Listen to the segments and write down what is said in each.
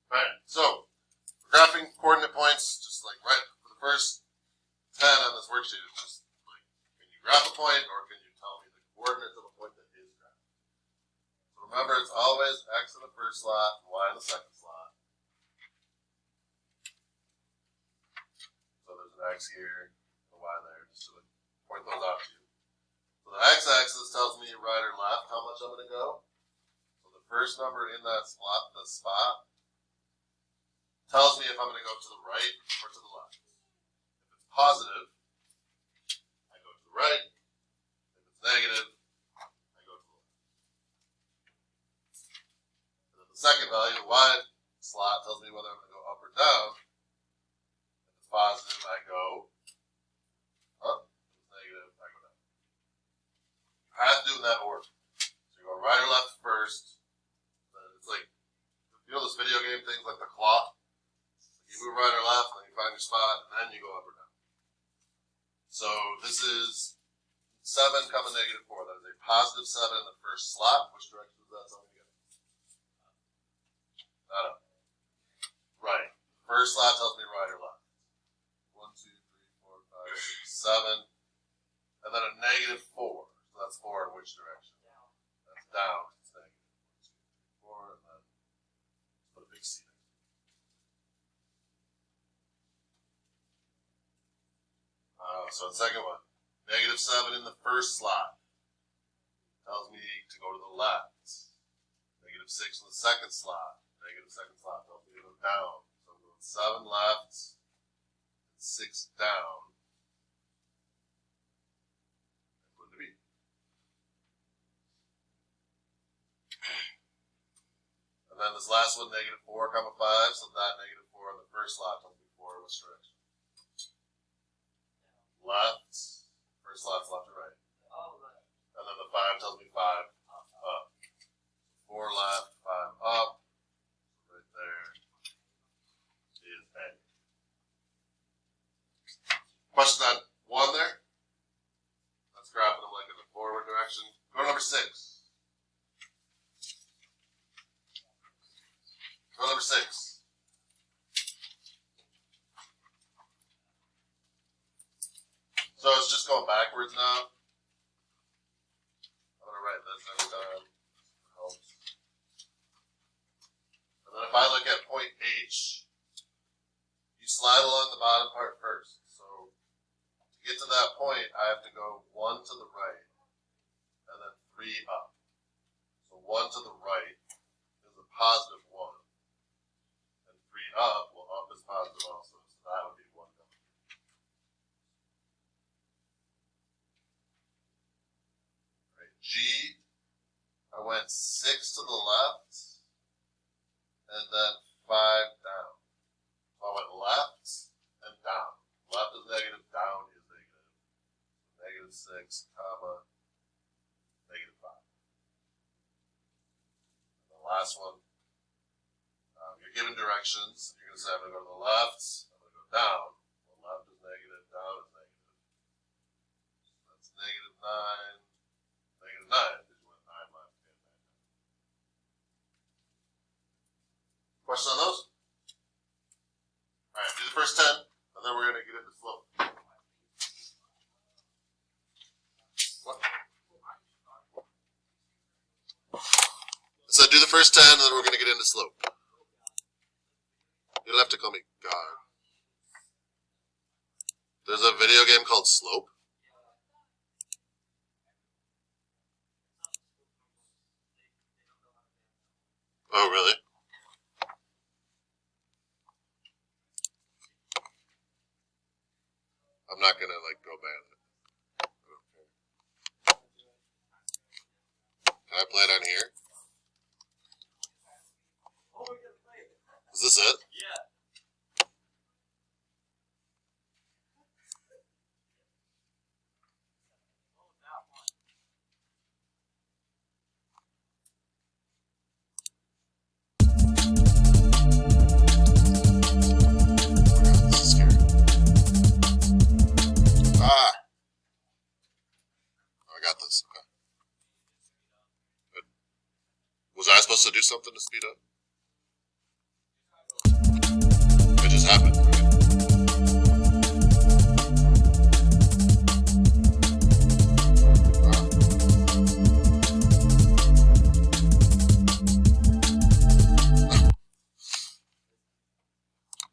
Alright, so graphing coordinate points, just like right for the first 10 on this worksheet, it's just like, can you graph a point or can you tell me the coordinates of a point that is graphed? So remember, it's always x in the first slot and y in the second slot. So there's an x here, a y there, just to point those out to you. So the x-axis tells me right or left how much I'm going to go. So the first number in that spot tells me if I'm going to go to the right or to the left. If it's positive, I go to the right. If it's negative, I go to the left. And then the second value, the y slot, tells me whether I'm going to go up or down. If it's positive, I go up. If it's negative, I go down. You have to do it in that order. So you go right or left first. It's like, you know those video game things like the clock? You move right or left, then you find your spot, and then you go up or down. So this is 7, -4. That is a positive 7 in the first slot. Which direction is that telling me to go? Not up. Right. First slot tells me right or left. 1, 2, 3, 4, 5, 6, 7. And then a -4. So that's 4 in which direction? Down. That's down. It's negative. 1, 2, 3, 4, and then put a big C there. So the second one, -7 in the first slot tells me to go to the left. -6 in the second slot. Negative second slot tells me to go down. So I'm going 7 left, 6 down, and put the B. And then this last one, -4, 5. So that -4 in the first slot tells me 4 which direction? Left. First slot's left or right. And then the 5 tells me 5 up. 4 left, 5 up. Right there is A. Question on 1 there? Let's graph them like in the forward direction. Go to number 6. Go to number 6. So it's just going backwards now. I'm going to write this every time. Helps. And then if I look at point H, you slide along the bottom part first. So to get to that point, I have to go 1 to the right and then 3 up. So 1 to the right is a positive 1. And 3 up, well, up is positive also. So that would be 1 down. G, I went 6 to the left, and then 5 down. So I went left and down. Left is negative, down is negative. -6, comma, -5. And the last one, you're given directions. You're going to say, I'm going to go to the left, I'm going to go down. Well, left is negative, down is negative. So that's -9. -9, because you went 9 left and 9 down. Question on those? Alright, do the first 10, and then we're going to get into slope. What? So do the first 10, and then we're going to get into slope. You'll have to call me God. There's a video game called Slope. Oh, really? I'm not gonna go ban it. I don't care. Can I play it on here? Is this it? Yeah. This is scary. Ah! Oh, I got this. Okay. Good. Was I supposed to do something to speed up? happened.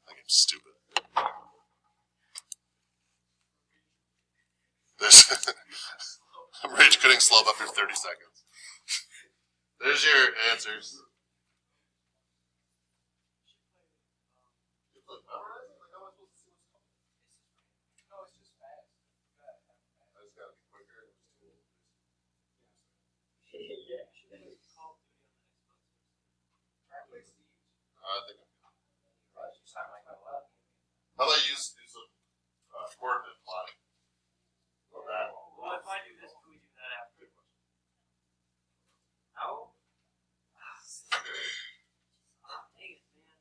That game's stupid. I'm rage quitting slope after 30 seconds. There's your answers. I think how about you use some coordinate plotting on that? Well, if I do this, can we do that after? No? Dang it, man.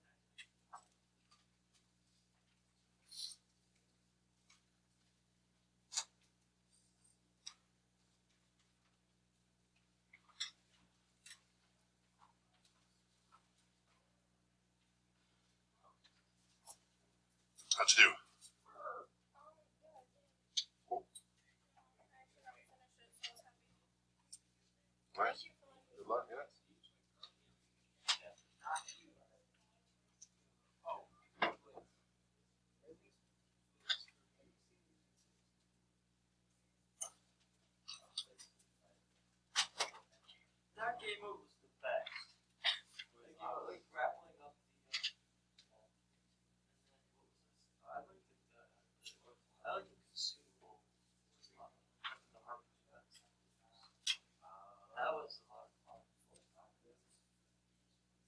How'd you do? Nice. Good luck, yeah. That game mode was the best. Like grappling up the. I like the consumable. The harpoon guns. That was a lot of fun.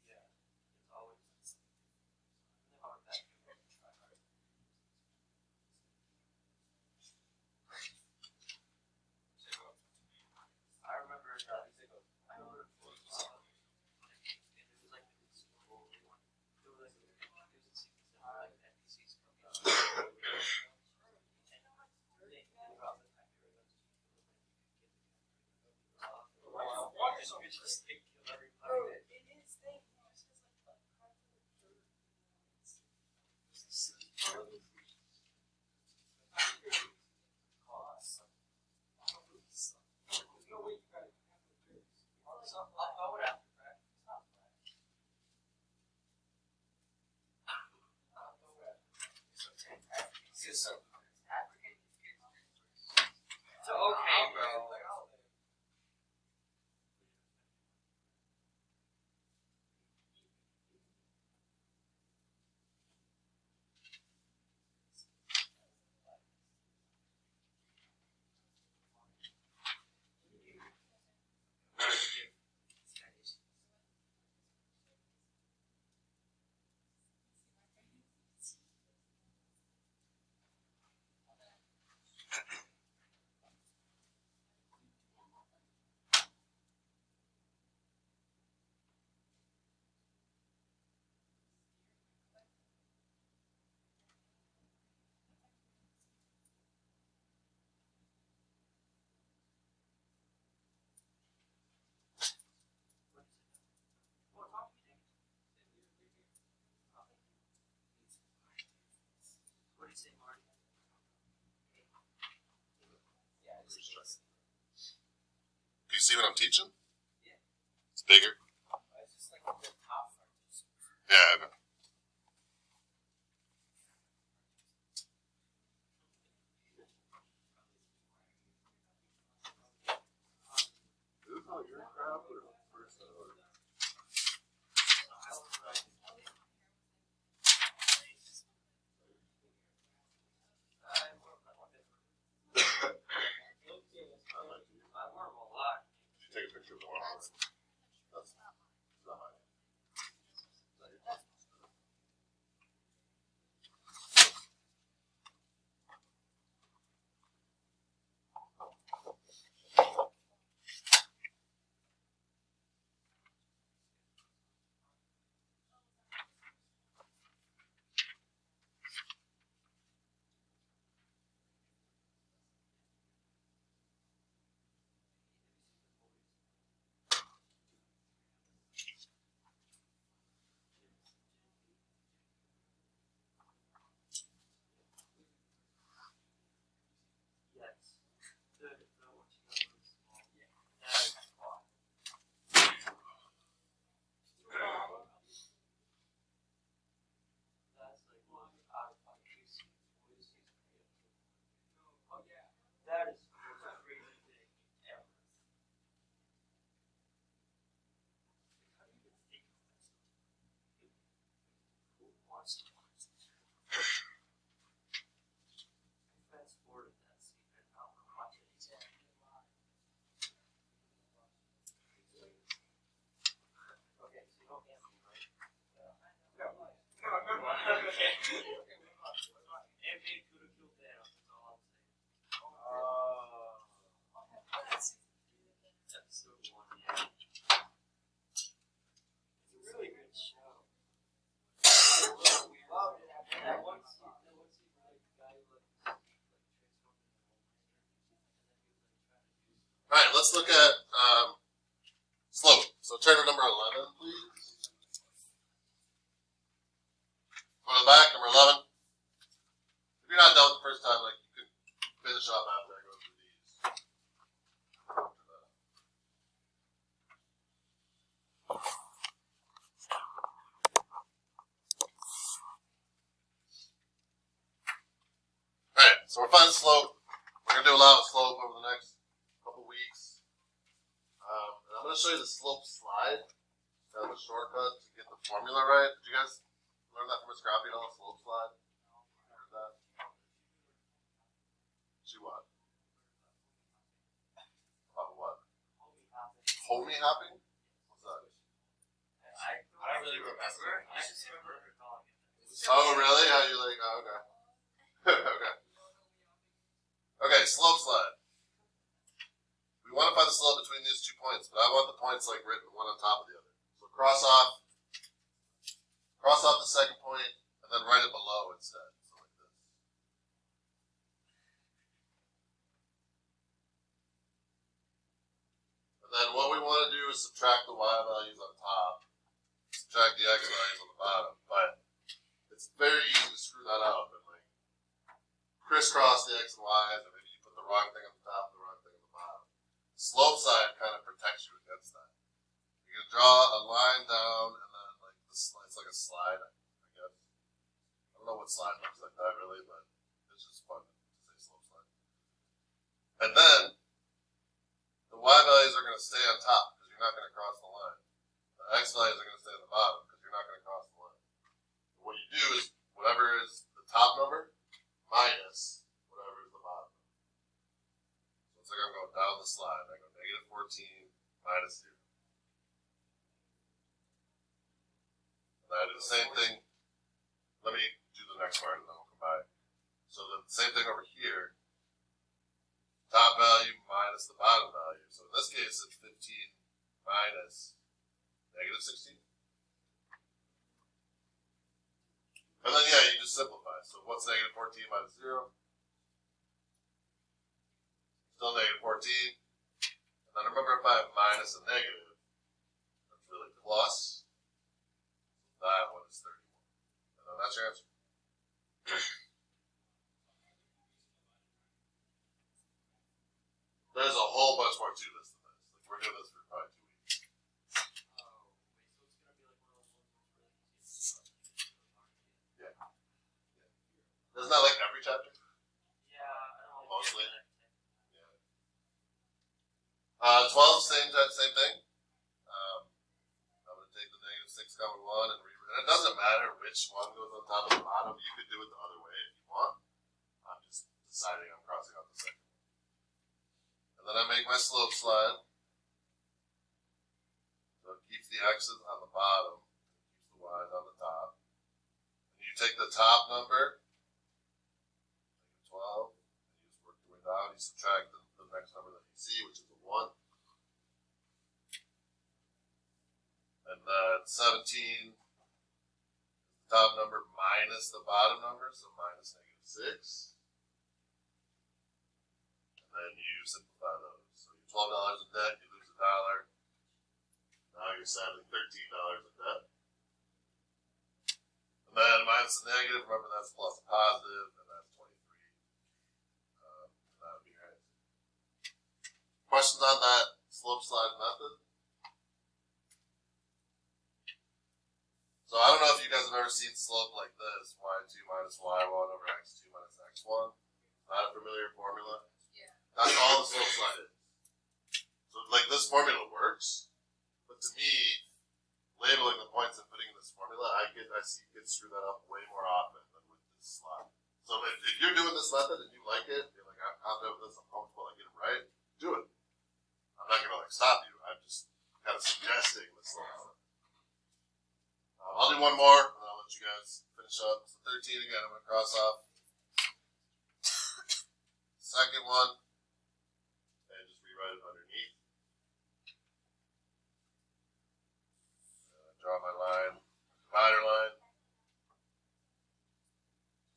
Yeah, it's always. I remember. I know it was. And it was like the consumable. It was like like NPCs coming out. Just kill everybody. It is thing. It's just like So okay, bro. What do you say, Marty? Yeah, it's just. Do you see what I'm teaching? Yeah. It's bigger. It's just like the top part. Yeah, I know. Is this all your crap or first or? I worm a lot. You take a picture of the one. That's not mine. watch the fast forward that scene and I'll watch it again. Okay, so you don't get me, right? Okay. Ant-Man could have killed Thanos, that's all I'm saying. Episode 1, yeah. It's a really good show. We loved it. That one scene where like, the guy transformed into a monster. And then he was like trying to do Alright, let's look at slope. So turn to number 11, please. Go to the back, number 11. If you're not done with the first time, like you could finish off after I go through these. Alright, so we're finding slope. We're going to do a lot of slope over the next couple weeks. And I'm going to show you the slope slide. Kind of a shortcut to get the formula right. Did you guys learn that from a Scrappy at all? Slope slide? Heard that? She what? About what? Homie hopping? What's that? I don't really remember. I just remember her calling it. Oh, really? How you like? Oh, okay. Okay. Okay, slope slide. We want to find the slope between these 2 points, but I want the points like written one on top of the other. So cross off the second point, and then write it below instead. So like this. And then what we want to do is subtract the y values on top, subtract the x values on the bottom. But it's very easy to screw that up and like crisscross the x and y's, or maybe you put the wrong thing on the top and the wrong thing on the bottom. The slope side kind of protects you against that. You can draw a line down and then like it's like a slide, I guess. I don't know what slide looks like that really, but it's just fun to say slope slide. And then the y values are going to stay on top because you're not going to cross the line. The x values are going to stay on the bottom because you're not going to cross the line. What you do is whatever is the top number minus whatever is the bottom number. So it's like I'm going down the slide. I go negative 14 minus 0. And I do the same thing. Let me do the next part and then we'll come back. So the same thing over here. Top value minus the bottom value. So in this case, it's 15 minus negative 16. And then, yeah, you just simplify. So what's negative 14 minus 0? Still negative 14. And then remember, if I have minus a negative, that's really plus. That one is 31. And then that's your answer. There's a whole bunch more to this than this. Like, we're doing this for probably 2 weeks. Oh, wait, so it's gonna be like one of those ones where it's really easy. Isn't that like every chapter? Yeah, I don't know. Mostly. Yeah. 12, same thing. I'm going to take the negative 6 common 1 and rewrite. And it doesn't matter which one goes on top of the bottom. You could do it the other way if you want. I'm just deciding I'm crossing out the second one. And then I make my slope slide. So it keeps the x's on the bottom, keeps the y's on the top. And you take the top number, negative 12, and you just work your way down. You subtract the next number that you see, which is a 1. And then 17 is the top number minus the bottom number, so minus negative 6. And then you simplify those. So you're $12 in debt, you lose $1. Now you're sadly $13 in debt. And then minus the negative, remember that's plus a positive, and that's 23. That would be your answer. Questions on that slope slide method? So I don't know if you guys have ever seen slope like this, y2 minus y1 over x2 minus x1. Not a familiar formula? Yeah. That's all the slope slide is. So like this formula works, but to me, labeling the points and putting in the this formula, I see you get screwed that up way more often than with this slot. So if you're doing this method and you like it, you're like, I'm confident with this, I'm comfortable, I get it right, do it. I'm not gonna like stop you. I'm just kind of suggesting this slot. I'll do one more, and I'll let you guys finish up. So 13 again, I'm gonna cross off. Second one, and just rewrite it underneath. Draw my line, divider line.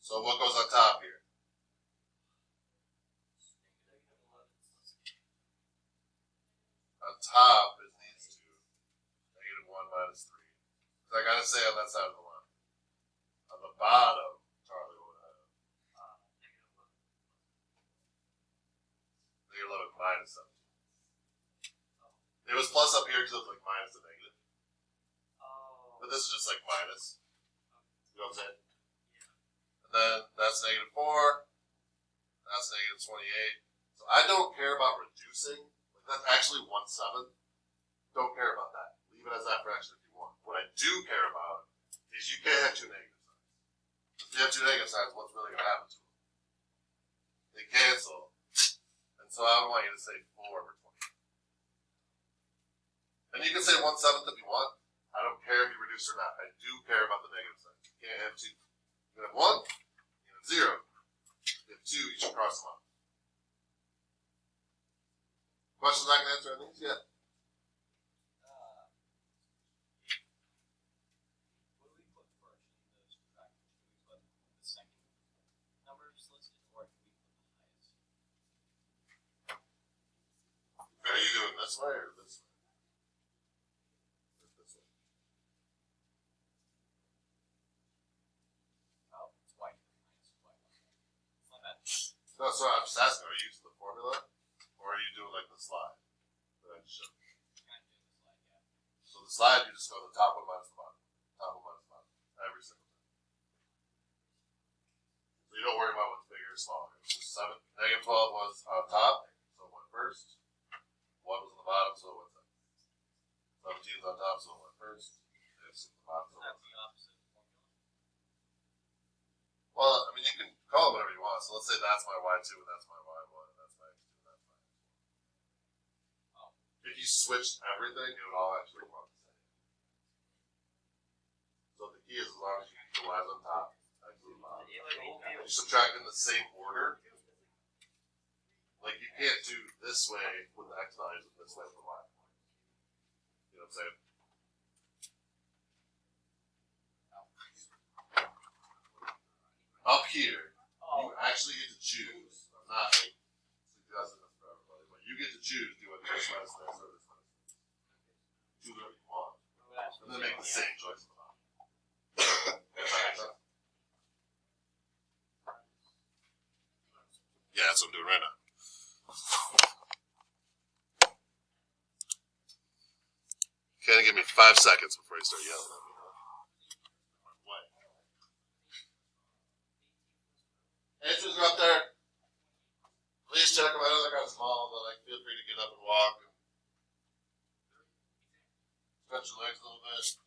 So what goes on top here? On top is these two. -1 minus 3. Because I gotta say on that side of the line. On the bottom, Charlie would have -11 minus 17. It was plus up here because it was like minus the negative. But this is just like minus. You know what I'm saying? And then that's -4. That's -28. So I don't care about reducing. Like that's actually 1/7. Don't care about that. Leave it as that fraction if you want. What I do care about is you can't have two negative signs. If you have two negative signs, what's really going to happen to them? They cancel. And so I would want you to say 4/20. And you can say 1/7 if you want. I don't care if you reduce or not. I do care about the negative signs. You can't have two. You have 1, you have 0. You have 2, you should cross them up. Questions I can answer on these? Yeah. What do we put first in the subtraction? Do we put the second numbers listed, or do we put the highest? Are you doing this way or this way? Or this way? Oh, it's white. Minus white. My bad. No, sorry, I'm just asking, are you using the formula? Or are you doing like the slide that I just showed you? Kind of doing the slide, yeah. So the slide, you just go the top one minus the bottom. Top one minus the bottom. Every single time. So you don't worry about what's bigger or smaller. So -12 was on top, so it went first. 1 was on the bottom, so it went second. 17 is on top, so it went first. It's on the bottom, so it went That's second. the opposite formula. Well, I mean, you can call it whatever you want. So let's say that's my y2 and that's my y1 and that's my x2 and that's my x1. Oh. If you switched everything, it would all actually come out the same. So the key is as long as you keep the y's on top, x on the bottom. You subtract in the same order. Like you can't do this way with the x values and this way with the y. You know what I'm saying? Up here, you actually get to choose. I'm not suggesting this for everybody, but you get to choose do it this minus this or this minus this. Do whatever you want. And then make the same choice on the bottom. Does that make sense? Yeah, that's what I'm doing right now. Kind of give me 5 seconds before you start yelling at me. What? Answers are up there. Please check them. I know they're kind of small, but like, feel free to get up and walk and stretch your legs a little bit.